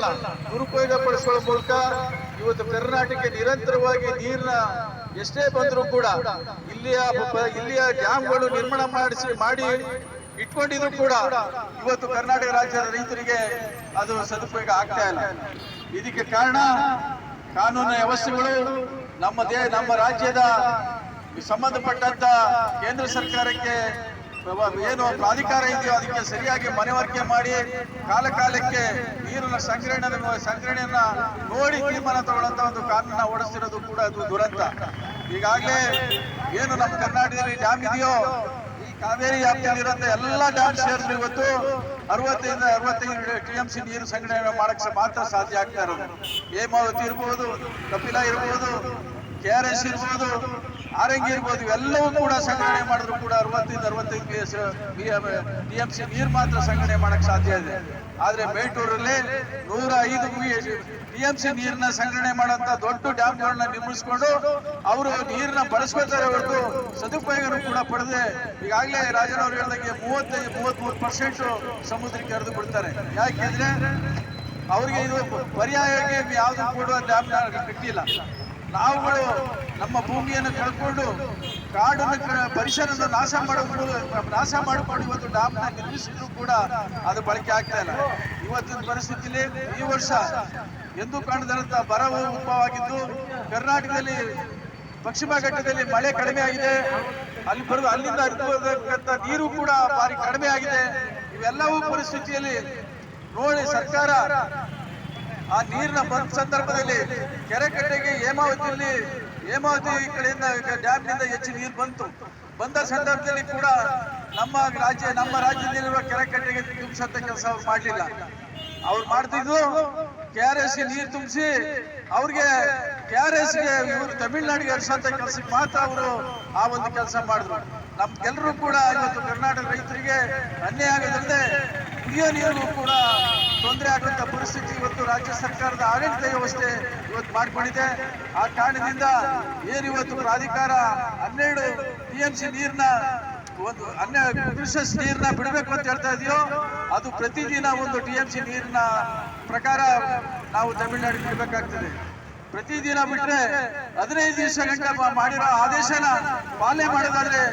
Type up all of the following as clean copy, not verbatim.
ನೀರನ್ನ ದುರುಪಯೋಗ ಪಡಿಸುವ ಮೂಲಕ ಇವತ್ತು ಕರ್ನಾಟಕ ನಿರಂತರವಾಗಿ ನೀರಿನ ಎಷ್ಟೇ ಬಂದರೂ ಕೂಡ ಇಲ್ಲಿಯ ಡ್ಯಾಮ್ಗಳು ನಿರ್ಮಾಣ ಮಾಡಿ ಇಟ್ಕೊಂಡಿದ್ರು ಕೂಡ ಇವತ್ತು ಕರ್ನಾಟಕ ರಾಜ್ಯದ ರೈತರಿಗೆ ಅದು ಸದುಪಯೋಗ ಆಗ್ತಾ ಇಲ್ಲ. ಇದಕ್ಕೆ ಕಾರಣ ಕಾನೂನು ವ್ಯವಸ್ಥೆಗಳು ನಮ್ಮ ರಾಜ್ಯದ ಸಂಬಂಧಪಟ್ಟಂತ ಕೇಂದ್ರ ಸರ್ಕಾರಕ್ಕೆ ಏನು ಪ್ರಾಧಿಕಾರ ಇದೆಯೋ ಅದಕ್ಕೆ ಸರಿಯಾಗಿ ಮನವರಿಕೆ ಮಾಡಿ ಕಾಲಕ್ಕೆ ನೀರಿನ ಸಂಗ್ರಹಣೆಯನ್ನ ನೋಡಿ ತೀರ್ಮಾನ ತಗೊಳ್ಳಂತ ಒಂದು ಕಾನೂನ ಓಡಿಸ್ತಿರೋದು ಕೂಡ ಅದು ದುರಂತ. ಈಗಾಗಲೇ ಏನು ನಮ್ಮ ಕರ್ನಾಟಕದಲ್ಲಿ ಡ್ಯಾಮ್ ಇದೆಯೋ ಈ ಕಾವೇರಿ ವ್ಯಾಪ್ತಿಯಲ್ಲಿರುವಂತ ಎಲ್ಲ ಡ್ಯಾಮ್ ಸೇರಿದ್ರು ಇವತ್ತು 60-65 TMC ನೀರು ಸಂಗ್ರಹಣೆ ಮಾಡಕ್ಕೆ ಮಾತ್ರ ಸಾಧ್ಯ ಆಗ್ತಾ ಇರೋದು. ಹೇಮಾವತಿ ಇರ್ಬೋದು, ಕಪಿಲಾ ಇರ್ಬೋದು, KRS ಇರ್ಬೋದು, ಆರಂಗಿ ಇರ್ಬೋದು, ಇವೆಲ್ಲವೂ ಕೂಡ ಸಂಗ್ರಹಣೆ ಮಾಡಿದ್ರು ಕೂಡ 60-65 TMC ನೀರು ಮಾತ್ರ ಸಂಗ್ರಹಣೆ ಮಾಡಕ್ ಸಾಧ್ಯ ಇದೆ. ಆದ್ರೆ ಮೇಟೂರಲ್ಲಿ 105 TMC ನೀರನ್ನ ಸಂಗ್ರಹಣೆ ಮಾಡುವಂತ ದೊಡ್ಡ ಡ್ಯಾಮ್ಗಳನ್ನ ನಿರ್ಮಿಸಿಕೊಂಡು ಅವರು ನೀರನ್ನ ಬಳಸ್ಕೊಳ್ತಾರೆ ಹೊರತು ಸದುಪಯೋಗ ಕೂಡ ಪಡೆದೆ. ಈಗಾಗಲೇ ರಾಜನವ್ರು ಹೇಳಿದಂಗೆ 33% ಸಮುದ್ರಕ್ಕೆ ಹರಿದು ಬಿಡ್ತಾರೆ. ಯಾಕೆಂದ್ರೆ ಅವ್ರಿಗೆ ಇದು ಪರ್ಯಾಯಕ್ಕೆ ಯಾವ್ದು ಕೂಡ ಡ್ಯಾಮ್ ಕಟ್ಟಿಲ್ಲ. ನಾವುಗಳು ನಮ್ಮ ಭೂಮಿಯನ್ನು ಕಳ್ಕೊಂಡು ಕಾಡನ್ನು ಪರಿಸರವನ್ನು ನಾಶ ಮಾಡಿಕೊಂಡು ಇವತ್ತು ಡ್ಯಾಮ್ನ ನಿರ್ಮಿಸಿದ್ರು ಕೂಡ ಅದು ಬಳಕೆ ಆಗ್ತಾ ಇಲ್ಲ. ಇವತ್ತಿನ ಪರಿಸ್ಥಿತಿಯಲ್ಲಿ ಈ ವರ್ಷ ಎಂದೂ ಕಾಣದಂತ ಬರವು ಉದ್ಭವವಾಗಿದ್ದು ಕರ್ನಾಟಕದಲ್ಲಿ ಪಶ್ಚಿಮ ಘಟ್ಟದಲ್ಲಿ ಮಳೆ ಕಡಿಮೆ ಆಗಿದೆ. ಅಲ್ಲಿಂದ ಹರಿದು ಬರತಕ್ಕಂಥ ನೀರು ಕೂಡ ಭಾರಿ ಕಡಿಮೆ ಆಗಿದೆ. ಇವೆಲ್ಲವೂ ಪರಿಸ್ಥಿತಿಯಲ್ಲಿ ನೋಡಿ ಸರ್ಕಾರ ಆ ನೀರಿನ ಬಂದ ಸಂದರ್ಭದಲ್ಲಿ ಕೆರೆ ಕಟ್ಟೆಗೆ ಹೇಮಾವತಿ ಕಡೆಯಿಂದ ಡ್ಯಾಮ್ನಿಂದ ಹೆಚ್ಚು ನೀರು ಬಂದ ಸಂದರ್ಭದಲ್ಲಿ ಕೂಡ ನಮ್ಮ ರಾಜ್ಯದಲ್ಲಿರುವ ಕೆರೆ ಕಟ್ಟೆಗೆ ತುಂಬಿಸಂತ ಕೆಲಸ ಅವ್ರು ಮಾಡಲಿಲ್ಲ. ಅವ್ರು ಮಾಡ್ತಿದ್ದು KRS ನೀರು ತುಂಬಿಸಿ ಅವ್ರಿಗೆ KRSಗೆ ಇವರು ತಮಿಳ್ನಾಡಿಗೆ ಹರಿಸಂತ ಕೆಲಸಕ್ಕೆ ಮಾತ್ರ ಅವರು ಆ ಒಂದು ಕೆಲಸ ಮಾಡಿದ್ರು. ನಮ್ಗೆಲ್ಲರೂ ಕೂಡ ಇವತ್ತು ಕರ್ನಾಟಕ ರೈತರಿಗೆ ಅನ್ಯಾಯ ಆಗೋದ್ರಲ್ಲದೆ ಕುಡಿಯೋ ನೀರಿಗೂ ಕೂಡ ತೊಂದರೆ ಆಗುವಂತ ಪರಿಸ್ಥಿತಿ ಇವತ್ತು ರಾಜ್ಯ ಸರ್ಕಾರದ ಆಡಳಿತ ವ್ಯವಸ್ಥೆ ಇವತ್ತು ಮಾಡಿಕೊಂಡಿದೆ. ಆ ಕಾರಣದಿಂದ ಇವತ್ತು ಪ್ರಾಧಿಕಾರ 12 TMC ನೀರನ್ನ ಒಂದು ನೀರನ್ನ ಬಿಡಬೇಕು ಅಂತ ಹೇಳ್ತಾ ಇದೆಯೋ ಅದು ಪ್ರತಿದಿನ 1 TMC ನೀರಿನ ಪ್ರಕಾರ ನಾವು ತಮಿಳುನಾಡಿಗೆ ಬಿಡಬೇಕಾಗ್ತದೆ. ಪ್ರತಿದಿನ ಬಿಟ್ರೆ 15 ದಿವಸ ಗಂಟೆ ಮಾಡಿರೋ ಆದೇಶನ ಪಾಲನೆ ಮಾಡೋದಾದ್ರೆ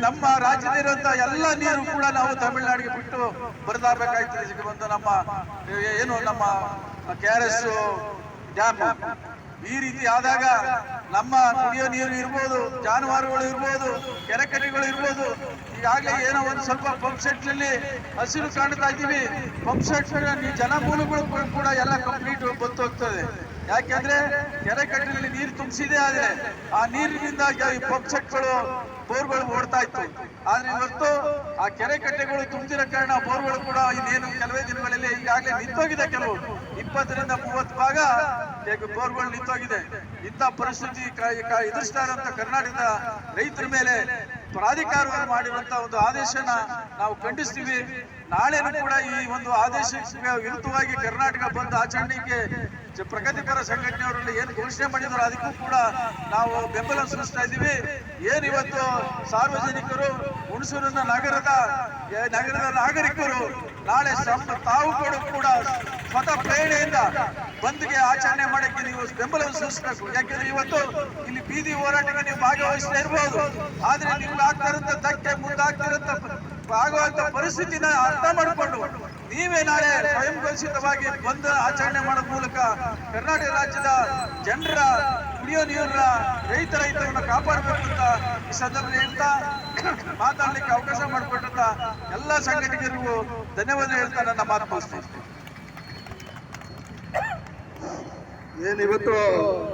ನಮ್ಮ ರಾಜ್ಯದಲ್ಲಿರುವಂತಹ ಎಲ್ಲ ನೀರು ಕೂಡ ನಾವು ತಮಿಳುನಾಡಿಗೆ ಬಿಟ್ಟು ಬರದಾಗಬೇಕಾಗ್ತದೆ. ಒಂದು ನಮ್ಮ KRS ಡ್ಯಾಮ್ ಈ ರೀತಿ ಆದಾಗ ನಮ್ಮ ಕುಡಿಯೋ ನೀರು ಇರ್ಬೋದು, ಜಾನುವಾರುಗಳು ಇರ್ಬೋದು, ಕೆರೆಕಟ್ಟೆಗಳು ಇರ್ಬೋದು, ಈಗಾಗಲೇ ಏನೋ ಒಂದು ಸ್ವಲ್ಪ ಪಂಪ್ ಸೆಟ್ನಲ್ಲಿ ಹಸಿರು ಕಾಣ್ತಾ ಇದ್ದೀವಿ. ಪಂಪ್ ಸೆಟ್ ಜಲಮೂಲಗಳು ಕೂಡ ಎಲ್ಲ ಕಂಪ್ಲೀಟ್ ಬಂತು ಹೋಗ್ತದೆ. ಯಾಕೆಂದ್ರೆ ಕೆರೆ ಕಟ್ಟೆಯಲ್ಲಿ ನೀರು ತುಂಬಿಸಿದೆ. ಆದ್ರೆ ಆ ನೀರಿನಿಂದ ಪಂಪ್ ಸೆಟ್ಗಳು ಬೋರ್ಗಳು ಓಡ್ತಾ ಇತ್ತು. ಆದ್ರೆ ಇವತ್ತು ಆ ಕೆರೆ ಕಟ್ಟೆಗಳು ತುಂಬಿರೋ ಕಾರಣ ಬೋರ್ಗಳು ಕೂಡ ಇನ್ನೇನು ಕೆಲವೇ ದಿನಗಳಲ್ಲಿ ಈಗಾಗಲೇ ನಿಂತೋಗಿದೆ. ಕೆಲವು 20-30 ಭಾಗ ಬೋರ್ಗಳು ನಿಂತೋಗಿದೆ. ಇಂಥ ಪರಿಸ್ಥಿತಿ ಎದುರಿಸ್ತಾ ಇರುವಂತ ಕರ್ನಾಟಕದ ರೈತರ ಮೇಲೆ ಪ್ರಾಧಿಕಾರವನ್ನು ಮಾಡಿರುವಂತಹ ಒಂದು ಆದೇಶನ ನಾವು ಖಂಡಿಸ್ತೀವಿ. ನಾಳೆನೂ ಕೂಡ ಈ ಒಂದು ಆದೇಶಕ್ಕೆ ವಿರುದ್ಧವಾಗಿ ಕರ್ನಾಟಕ ಬಂದ್ ಆಚರಣೆಗೆ ಪ್ರಗತಿಪರ ಸಂಘಟನೆಯವರಲ್ಲಿ ಏನು ಘೋಷಣೆ ಮಾಡಿದ್ರು ಅದಕ್ಕೂ ಕೂಡ ನಾವು ಬೆಂಬಲ ಸೂಚಿಸ್ತಾ ಇದ್ದೀವಿ. ಇವತ್ತು ಸಾರ್ವಜನಿಕರು ಹುಣಸೂರಿನ ನಗರದ ನಾಗರಿಕರು ನಾಳೆ ತಾವು ಕೂಡ ಸ್ವತಃ ಪ್ರೇರಣೆಯಿಂದ ಬಂದ್ಗೆ ಆಚರಣೆ ಮಾಡಕ್ಕೆ ನೀವು ಬೆಂಬಲ ಸೂಚಿಸಬೇಕು. ಯಾಕೆಂದ್ರೆ ಇವತ್ತು ಇಲ್ಲಿ ಬೀದಿ ಹೋರಾಟಕ್ಕೆ ನೀವು ಭಾಗವಹಿಸ್ತಾ ಇರ್ಬೋದು, ಆದ್ರೆ ನಿಮ್ಗೆ ಆಗ್ತಿರಂತ ಧಕ್ಕೆ ಮುಂದಾಗ್ತಿರಂತ ಆಗುವಂತ ಪರಿಸ್ಥಿತಿನ ಅರ್ಥ ಮಾಡಿಕೊಂಡು ನೀವೇ ನಾಳೆ ಸ್ವಯಂ ಘೋಷಿತವಾಗಿ ಬಂದ್ ಆಚರಣೆ ಮಾಡೋ ಮೂಲಕ ಕರ್ನಾಟಕ ರಾಜ್ಯದ ಜನರ ಕುಡಿಯೋ ನೀರನ್ನ ರೈತರ ಹಿತವನ್ನು ಕಾಪಾಡಬೇಕು ಅಂತ ಈ ಸಂದರ್ಭದಲ್ಲಿ ಹೇಳ್ತಾ ಮಾತಾಡ್ಲಿಕ್ಕೆ ಅವಕಾಶ ಮಾಡಿಕೊಟ್ಟಂತ ಎಲ್ಲ ಸಂಘಟಕರಿಗೂ ಧನ್ಯವಾದ ಹೇಳ್ತಾ ನನ್ನ ಮಾತು ಮುಗಿಸ್ತೀನಿ. ಏನಿವತ್ತು